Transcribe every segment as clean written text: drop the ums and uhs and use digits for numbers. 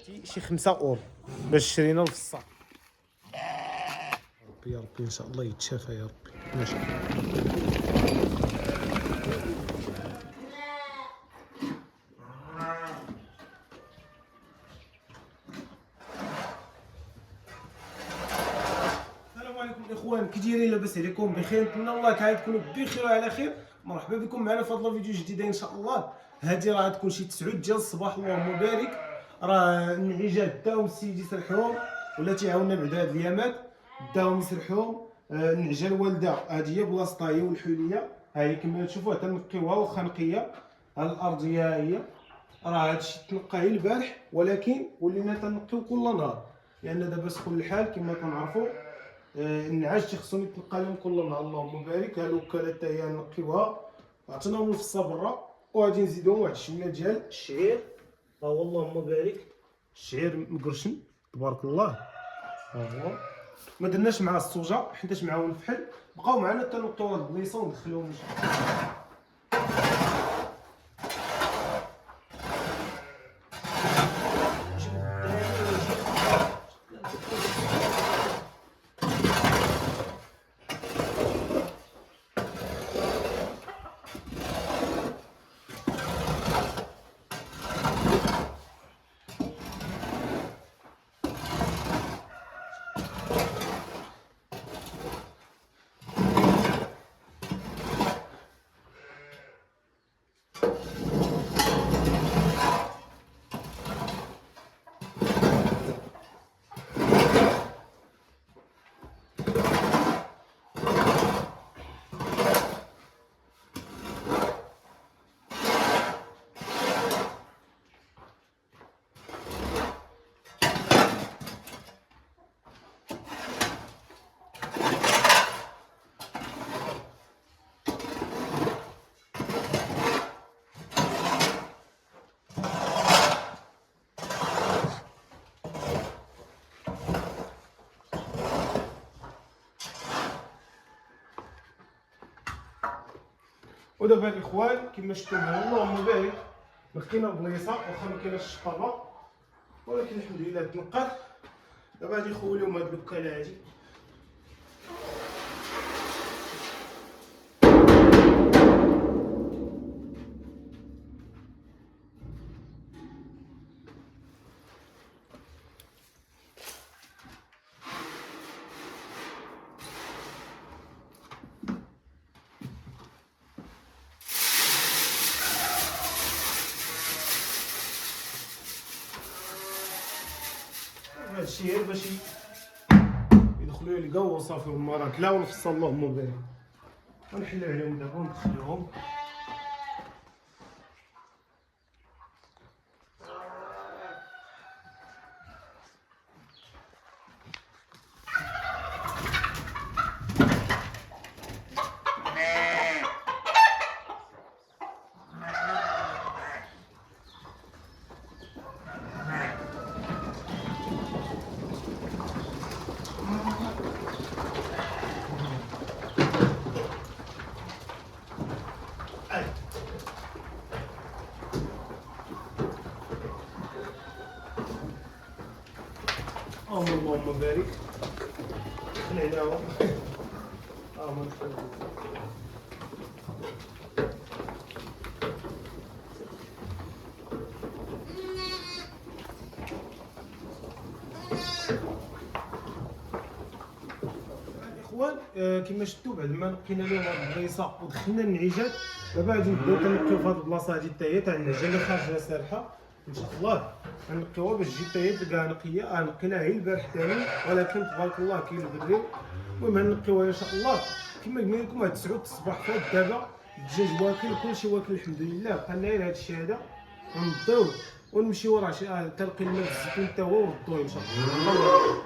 شي 5 اورو باش شرينا الفصال. ربي يا ربي ان شاء الله يتشافى يا ربي ما شاء الله. السلام عليكم الاخوان، كي دايرين؟ لاباس عليكم بخير؟ نتمنى الله تعالى تكونوا بخير وعلى خير. مرحبا بكم معنا في هذا الفيديو جديده ان شاء الله. هذه راه غتكون شي 9 ديال الصباح، اللهم بارك. راه النعيجات داهم السيد يسرحهم ولا تيعاوننا بعد هاد الايامات، داهم يسرحهم. النعجه الوالده هذه هي بلاصتها هي والحليه، ها هي كما تشوفوها تنقيوها واخا نقيه. ها الارضيه هي راه هادشي تنقى غير البارح، ولكن ولينا تنقيو كل نهار لان دابا سخون الحال كما كنعرفوا. النعاج تيخصهم يتنقى لهم كل نهار، اللهم بارك. ها الوكاله حتى هي نقيوها، عطيناهم الفصه برا، وغادي نزيدوهم واحد الشويه ديال الشعير. ها هو اللهم بارك، الشعير مقرشن تبارك الله. ها هو ما درناش مع السوجه حيتاش معاهم الفحل. بقاو معنا حتى نقيو هاد البليصه وندخلوهم. ودابا الاخوان كما شفتوا معنا اللهم بارك، لقينا البليصه واخا ما كايناش الشقابه، ولكن الحمد لله تنقات. دابا غادي نخوليهم هاد الوكاله هادي. هادشي غير باش يدخلوا يلقاو وصافي، هما راه كلاو الفصل اللهم بارك. ونحلو عليهم دابا وندخلوهم. اللهم بارك. خلعناهم ما ندخلوش. الاخوان كما شفتوا بعد ما نقينا لهم هاد البليصه ودخلنا النعيجات، دابا غادي نبداو تنقيو في هاد البلاصه هادي حتى هي تاع النعجه اللي خارجه سارحه ان شاء الله. غنقيوها باش تجي حتى هي تلقاها نقيه. نقيناها غير البارح ثاني، ولكن تبارك الله كاين البري. المهم غنقيوها ان شاء الله. كما قلنا لكم هاد 9 الصباح فات دابا الدجاج واكل كلشي واكل الحمد لله. بقى غير هادشي هذا غنضيو ونمشيو راه تلقي الماء في الزيتون حتى هو ونضوه ان شاء الله.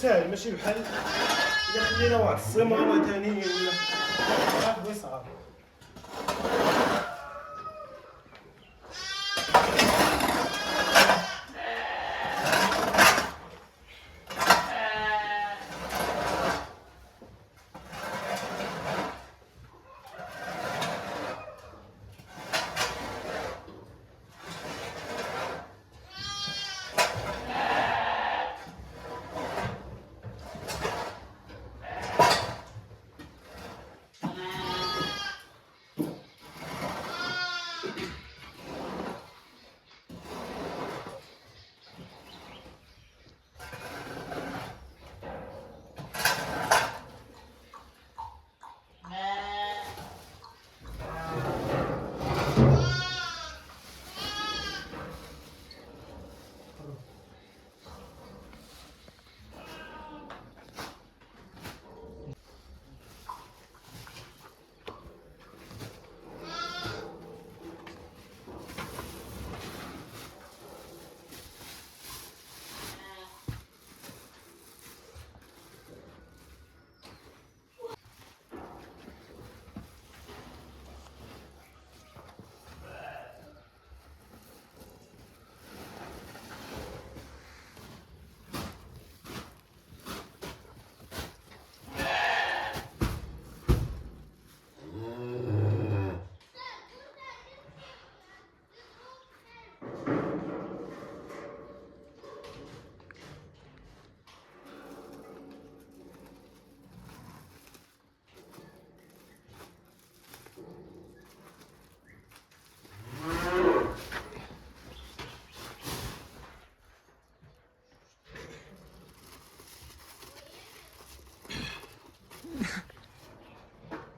ساهل ماشي بحال الا خلينا واحد الصمامه ثاني ولا صافي صعب.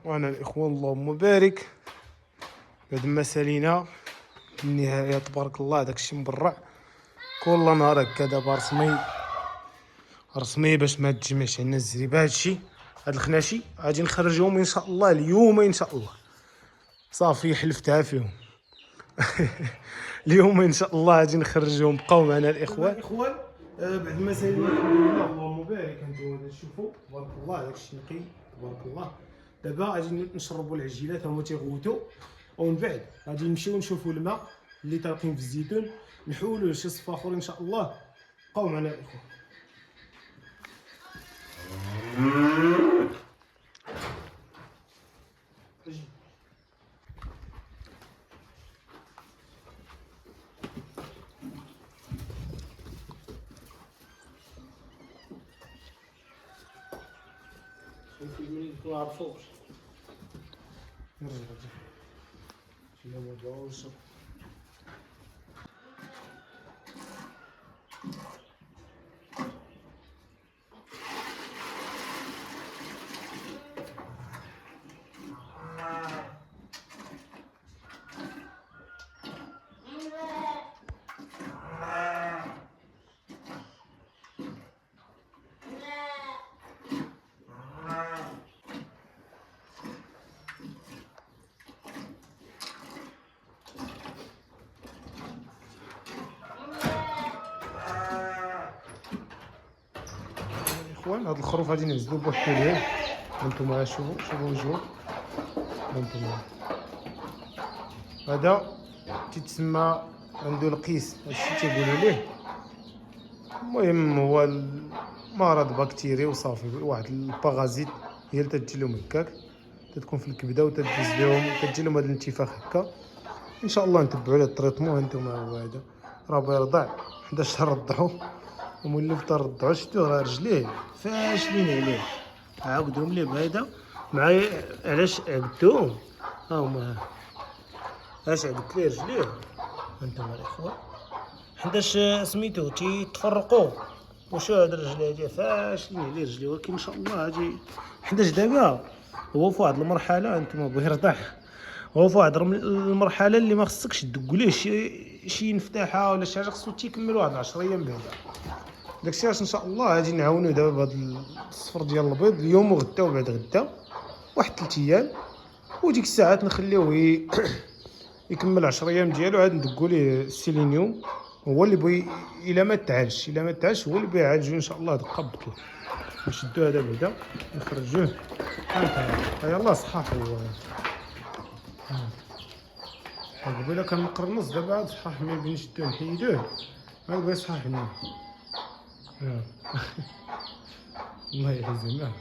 وانا الاخوان اللهم بارك بعد ما سالينا النهايه تبارك الله داكشي مبرع كل نهار هكا دابا رسمي باش ما تجمعش عندنا الزريبه. هادشي هاد الخناشي غادي نخرجهم ان شاء الله اليوم ان شاء الله، صافي حلفتها فيهم اليوم ان شاء الله غادي نخرجهم. بقاو معنا الاخوان. بعد ما سالينا الحمد لله اللهم بارك انتم تشوفوا تبارك الله داكشي نقي تبارك الله. دابا غادي نشربوا العجينات هما تيغوتوا، ومن بعد غادي نمشيو نشوفوا الماء اللي طالقين في الزيتون نحولوه لشي صفا اخر ان شاء الله. بقاو معنا الاخوان. ما عرفوش نرجع شنو هو الجوز. اخوان هاد الخروف غادي نهزو بوحدو هانتوما شوفوا وجهو هانتوما. هذا تيتسمى عنده القيس، هادشي تيقولوا ليه. المهم هو مرض بكتيري وصافي، واحد الباغازيت هي اللي تجي لهم هكاك، تتكون في الكبده وتدوز لهم وتجي لهم هذا الانتفاخ هكا. ان شاء الله نتبعوا على التريتمون. هانتوما هو هذا راه بيرضع 11 شهر رضعوه ومولف ترضعو. شفتو راه رجليه فاشلين عليه، عاودهم ليه بهذا معايا. علاش عبدتهم ها هما، علاش عبدت ليه رجليه هانتوما الاخوان. 11 سميتو تيتفرقوا. وشو هاد الرجليه ديالو فاشلين عليه رجليه، ولكن ان شاء الله هادي 11 دابا هو في واحد المرحله هانتوما بغى يرضع، هو في واحد المرحله اللي ما خصكش تدق ليه شي نفتاحه ولا شي حاجه، خصو تيكمل واحد 10 ايام بعدا. داكشي علاش ان شاء الله غادي نعاونوه دابا بهذا الصفر ديال البيض اليوم وغدا وبعد غدا واحد 3 ايام، وديك الساعات نخليوه يكمل 10 ايام ديالو، عاد ندقوا ليه السيلينيوم هو اللي بغي الا ما تعالش هو اللي بيعالجو ان شاء الله دقه بدقه. نشدو هذا بعدا نخرجوه. ها يلاه صحاح هو. قبيله كان مقرنص دابا عاد صحاح ملي نشدوه نحيدوه عاد بغا يصحاح لنا. الله يعزنا.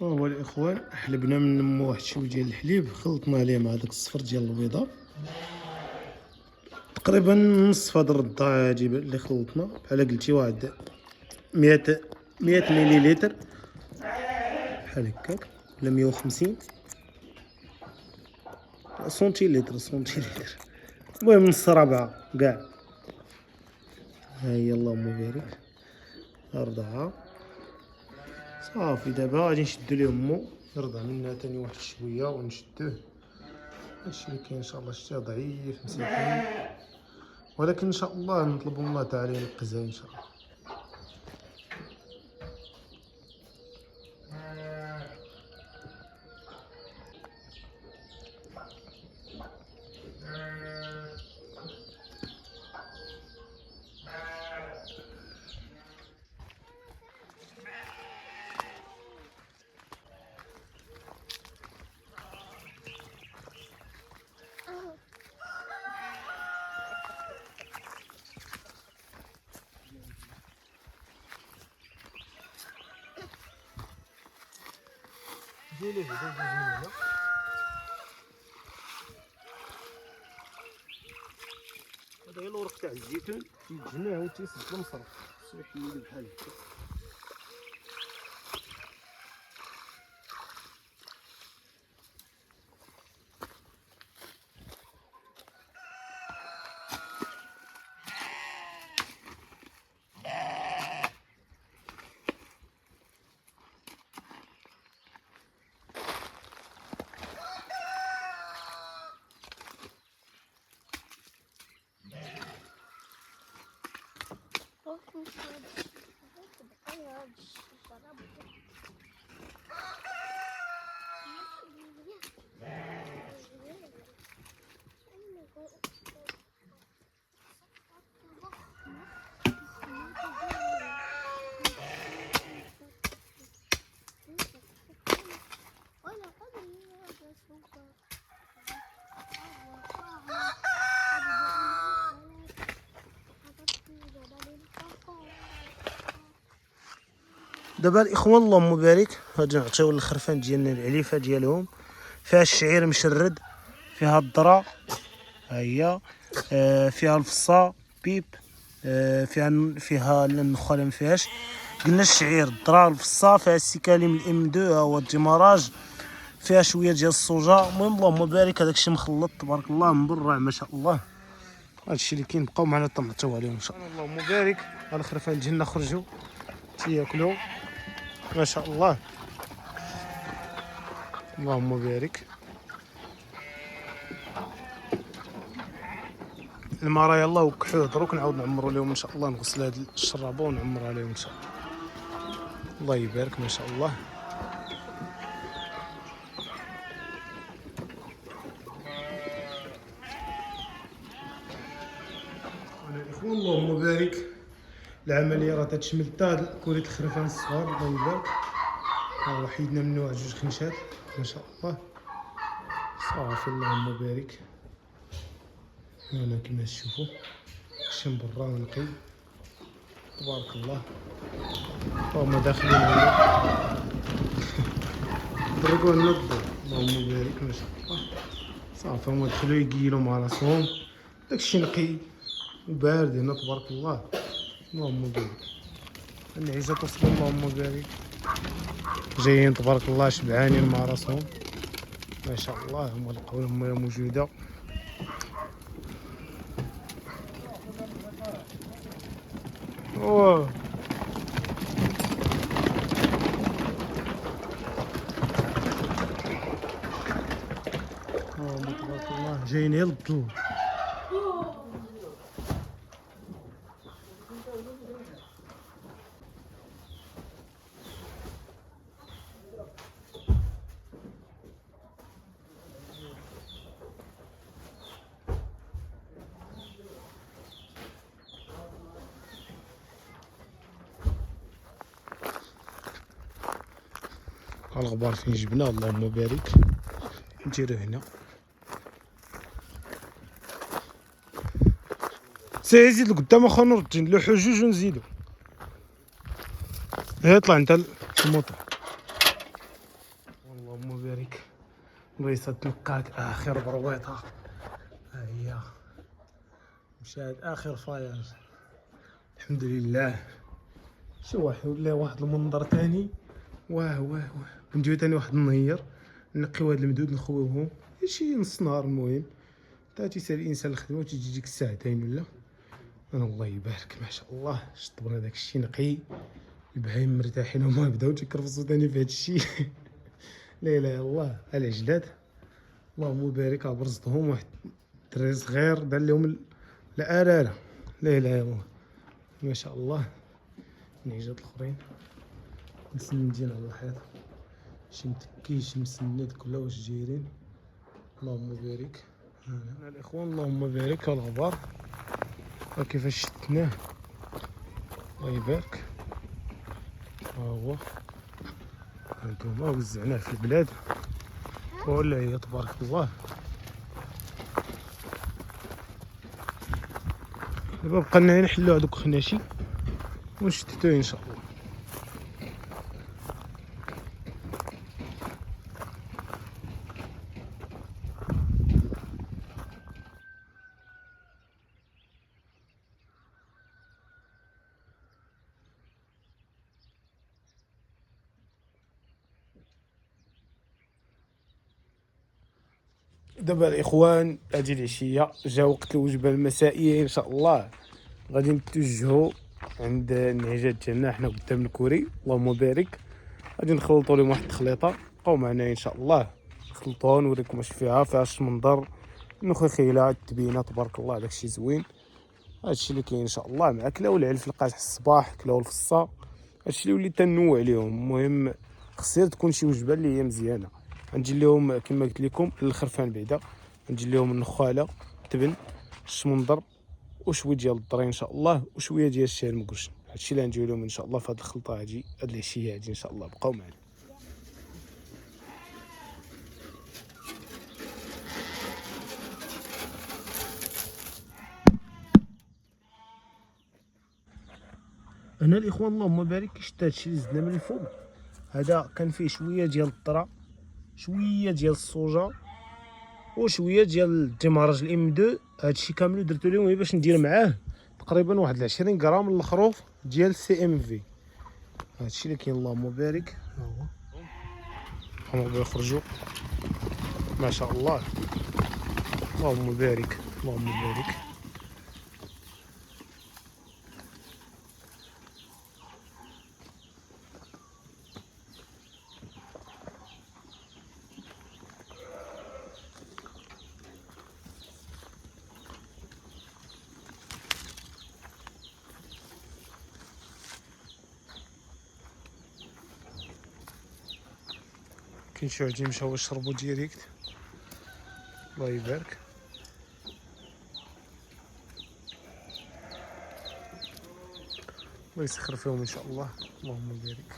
هو الاخوان حلبنا من نمو واحد شويه ديال الحليب، خلطنا عليه مع داك الصفر ديال البيضه، تقريبا نصف هاد الرضاعه هادي اللي خلطنا بحال قلتي واحد 100 مليلتر بحال هكاك، ولا 150 سنتيلتر. المهم نص ربعه كاع. ها هي اللهم بارك، رضعه صافي. دابا غادي نشدو ليه مو يرضع منها تاني واحد شويه ونشدوه. هادشي اللي كاين ان شاء الله. شتيه ضعيف مساكين، ولكن ان شاء الله نطلب من الله تعالى ينقذها ان شاء الله. ديري هدا جوج من هنا. هذا هي الورق تاع الزيتون تيتجمع وتيسد المصرف، خصو يحيدو بحال هكا. دابا الاخوان اللهم بارك غادي نعطيو الخرفان ديالنا العليفه ديالهم، فيها الشعير مشرد، فيها الذره، ها هي، فيها الفصا بيب، فيها النخاله ما فيهاش. قلنا الشعير، الذره، الفصا، فيها السكاليم الام 2، ها هو الديماراج، فيها شويه ديال الصوجا. المهم اللهم بارك هذاك الشيء مخلط تبارك الله مبرع ما شاء الله. هادشي اللي كاين، بقاو معنا تنعطيو عليهم ان شاء الله. اللهم بارك. ها الخرفان ديالنا خرجوا تياكلوا ما شاء الله. اللهم بارك. الماء يلاه وكحوه دروك نعاود نعمروا لهم ان شاء الله، نغسل هاد الشرابه ونعمر عليهم ان شاء الله. الله يبارك ما شاء الله. الاخوان اللهم بارك. العمليه راه تتشمل حتى كورية الخرفان الصغار. الله يبارك. ها حيدنا منه واحد جوج خنشات ما شاء الله. صافي اللهم بارك. هنا كما تشوفوا الشم برا ونقي تبارك الله. هما داخلين هنا ضربوا لنا الضوء. اللهم بارك ما شاء الله. صافي هما دخلوا يقيلوا مع راسهم، داكشي نقي وبارد هنا تبارك الله. اللهم بارك. النعيسه تصل اللهم بارك. جايين تبارك الله شبعانين مع راسهم ما شاء الله. هما لقاو المياه موجوده. اوه تبارك الله جايين غير للضو. الغبار فين جبناه اللهم بارك. نديرو هنا سي زيد لقدام اخو نور الدين نلوحو جوج ونزيدو. يطلع انت الموطور اللهم بارك. بغيت تنقاك اخر برويطه ها هي مشاهد اخر فاير الحمد لله. شو واحد المنظر ثاني واه نديرو ثاني واحد النهير نقيو هاد المدود نخويوهم شي نص نهار. المهم تا تيسال الانسان الخدمه وتيجي ديك الساعتين ولا انا الله يبارك ما شاء الله. شطبنا داك الشيء نقي البهايم مرتاحين هما بداو تيكرفصوا ثاني في هاد الشيء لا اله الا الله. العجلات اللهم بارك برزتهم واحد الدري صغير دار لهم الاراره لا اله الا الله ما شاء الله. العجلات الاخرين مسندين على الحيط شي متكي شي مسند كلها واش جايرين اللهم بارك. هنا الاخوان اللهم بارك الغبار كيفاش شتناه الله يبارك. ها هو هانتوما وزعناه في البلاد ولا هي تبارك الله. دابا بقى لنا نحلو هذوك خناشي ونشتتوه ان شاء الله. دابا الاخوان هذه العشيه جا وقت الوجبه المسائيه ان شاء الله. غادي نتوجهوا عند النعجات ديالنا حنا قدام الكوري اللهم بارك. غادي نخلطوا لهم واحد التخليطه بقاو معنا ان شاء الله نخلطوها نوريكم واش فيها اش منظر نخوي خيله التبينه تبارك الله داكشي زوين. هادشي اللي كاين ان شاء الله مع كلاو العلف القاصح الصباح كلاو الفصه هادشي اللي وليت تنوع عليهم. المهم خصها تكون شي وجبه اللي هي مزيانه. غنجي لهم كما قلت لكم الخرفان بعدا غنجي لهم النخاله التبن الشمندر وشويه ديال الضري ان شاء الله وشويه ديال الشعير المقرشن. هادشي اللي غندير لهم ان شاء الله في هاد الخلطه هادي هاد العشيه هادي ان شاء الله. بقاو معنا. هنا الاخوان اللهم بارك شتا هادشي اللي زدنا من الفوق هذا كان فيه شويه ديال الذره شويه ديال الصوجه وشويه ديال الدمارج الام 2. هادشي كامل درتو لهم باش ندير معاه تقريبا واحد 20 غرام من الخروف ديال سي ام في. هادشي اللي كاين اللهم بارك. ها هو هما يخرجوا ما شاء الله اللهم بارك اللهم بارك. كاين شي واحد مشاو يشربوا ديريكت الله يبارك. الله يسخر فيهم ان شاء الله اللهم بارك.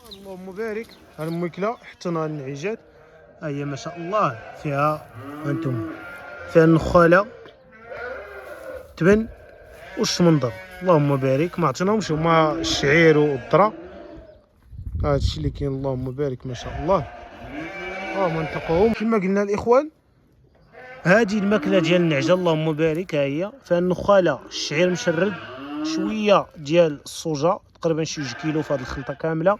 اللهم بارك. هاد الماكله حطينا النعيجات ها هي ما شاء الله فيها هانتوما فيها النخاله تبن والشمندر اللهم بارك. ما عطيناهمش هما الشعير والذره. هادشي اللي كاين اللهم بارك ما شاء الله. ما نطلقوهم كما قلنا الاخوان. هذه الماكله ديال النعجه اللهم بارك ها هي فيها النخاله الشعير مشرد شويه ديال الصوجه تقريبا شي 2 كيلو في هذه الخلطه كامله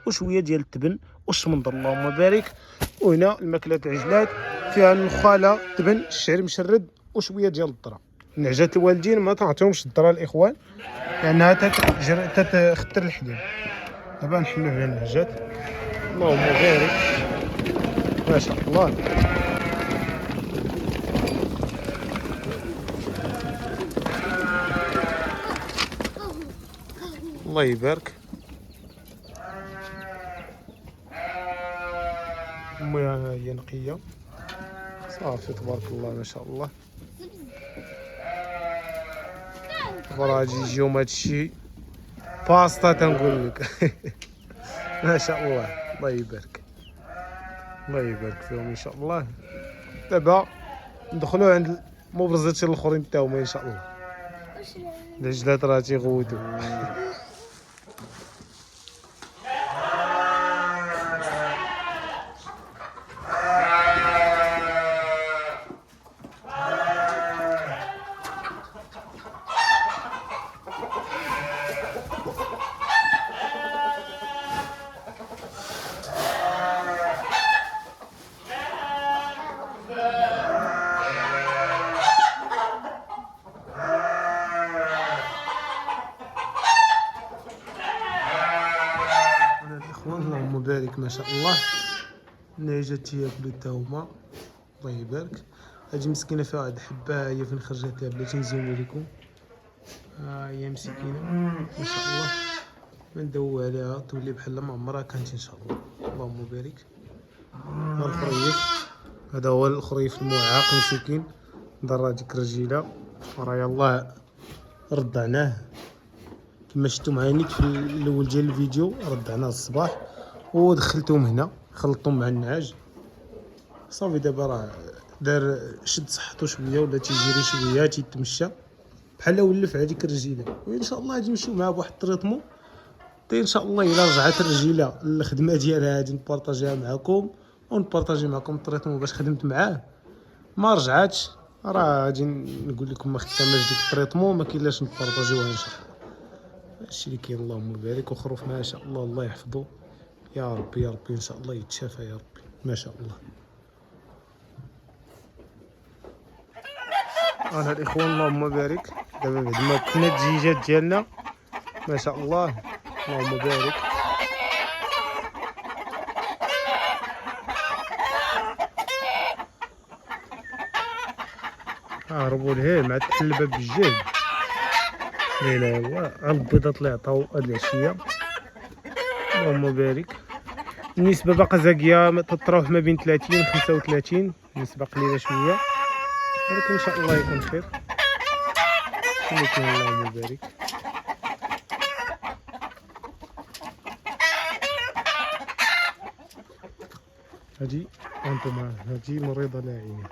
وشويه ديال التبن والشمندر اللهم بارك. وهنا الماكله العجلات فيها النخاله التبن الشعير مشرد وشويه ديال الذره. النعجات الوالدين ما تعطيهمش الذره الاخوان لانها تخطر الحليب. دابا نحلو على النعجات اللهم بارك ما شاء الله. الله يبارك. المهم هي نقيه صافي تبارك الله ما شاء الله. راه غادي يجيهم هادشي باستا تنقول لك. ما شاء الله الله يبارك. الله يبارك فيهم ان شاء الله. دابا ندخلوا عند المبرزات الاخرين تا هما ان شاء الله. العجلات راه تيغوتوا. اللهم بارك ما شاء الله. النعجات تياكلو تا هما الله يبارك. هادي مسكينه فيها واحد الحبه هي فين خرجت لها بلاتي نزومو لكم. ها هي مسكينه ما شاء الله. ندوي عليها تولي بحال ما عمرها كانت ان شاء الله. اللهم بارك. ها الخريف هذا هو الخريف المعاق مسكين ضر هاديك الرجيله راه يلاه رضعناه كما شفتوا معايا نيت في الاول ديال الفيديو. رضعناه الصباح ودخلتهم هنا خلطتهم مع النعاج صافي. دابا راه دار شد صحتو شويه ولا تيجري شويه تيتمشى بحال ولف هذيك الرجيله. وان شاء الله غادي نمشيو معاه بواحد الطريطمون حتى ان شاء الله الا رجعت الرجيله للخدمه ديالها غادي نبارطاجيها معكم ونبارطاجي معكم الطريطمون باش خدمت معاه. ما رجعاتش راه غادي نقول لكم ما خداماش ديك الطريطمون ما كاينلاش نبارطاجيوها ان شاء الله. هادشي اللي كاين. اللهم بارك. وخروف ما شاء الله الله يحفظه يا ربي يا ربي ان شاء الله يتشافى يا ربي ما شاء الله. انا الاخوان اللهم بارك. دابا بعد ما كنا الدجاجات ديالنا ما شاء الله اللهم بارك. هربوا لهيه مع الحلبه بالجهد. لا لا هو البيضات اللي عطاو هاد العشيه اللهم بارك. النسبه باقا زاكيه تتراوح ما بين 30 35 نسبه قليله شويه ولكن ان شاء الله يكون خير. ولكن اللهم بارك. هادي انتما هادي مريضه لاعينه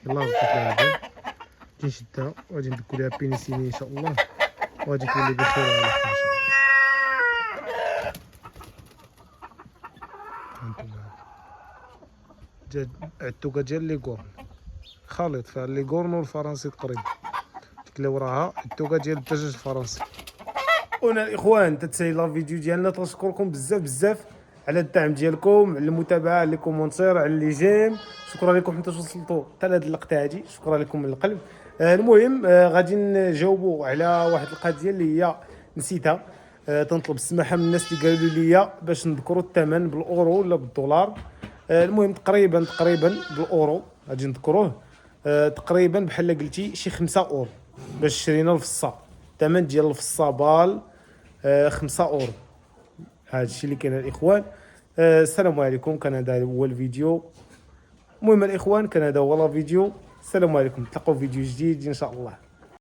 يلاه ردت لها البال غادي نشدها وغادي ندكو ليها بينيسيلين ان شاء الله وغادي تولي بخير على خير ان شاء الله. هانتوما التوكا ديال ليغورن خليط فيها ليغورن والفرنسي تقريبا. ديك اللي وراها التوكا ديال الدجاج الفرنسي. هنا الاخوان تتسالي لا فيديو ديالنا. تنشكركم بزاف بزاف على الدعم ديالكم على المتابعه على لي كومونتير على لي جيم. شكرا لكم حتى وصلتوا حتى لهاد اللقطه هادي. شكرا لكم من القلب. المهم غادي نجاوبوا على واحد القضيه اللي هي نسيتها. تنطلب السماحه من الناس اللي قالوا لي باش نذكروا الثمن بالاورو ولا بالدولار. المهم تقريبا بالاورو غادي نذكروه. تقريبا بحال قلتي شي 5 اورو باش شرينا الفصه. الثمن ديال الفصه بال 5 اورو. هذا الشيء اللي كاين الاخوان. السلام عليكم. كان هذا هو الفيديو. المهم الاخوان كان هذا هو الفيديو. السلام عليكم. نتلاقاو في فيديو جديد ان شاء الله.